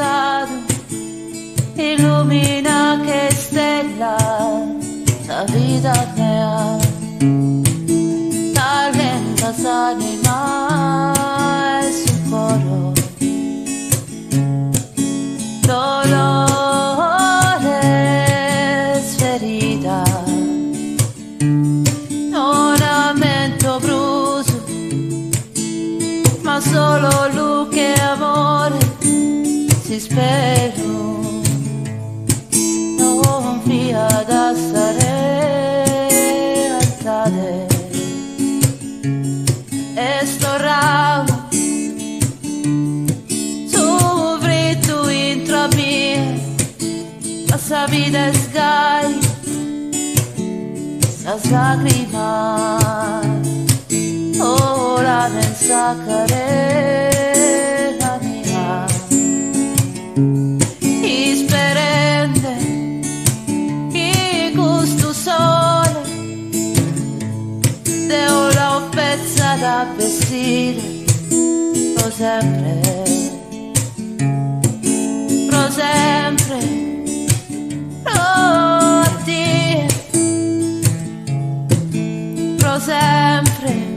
passato illumina che stella la vita mia, talenta s'anima e sul coro dolore sferita, non aumento bruso, ma solo lui che amore si spero, non via da stare alzate e sto ramo su fritto in tropia, ma sa vita è sgai, sa lacrima, oh la mensacare la mia, isperente che questo sole deo la offezza da vestire, pro sempre, pro sempre, pro Dio, pro sempre.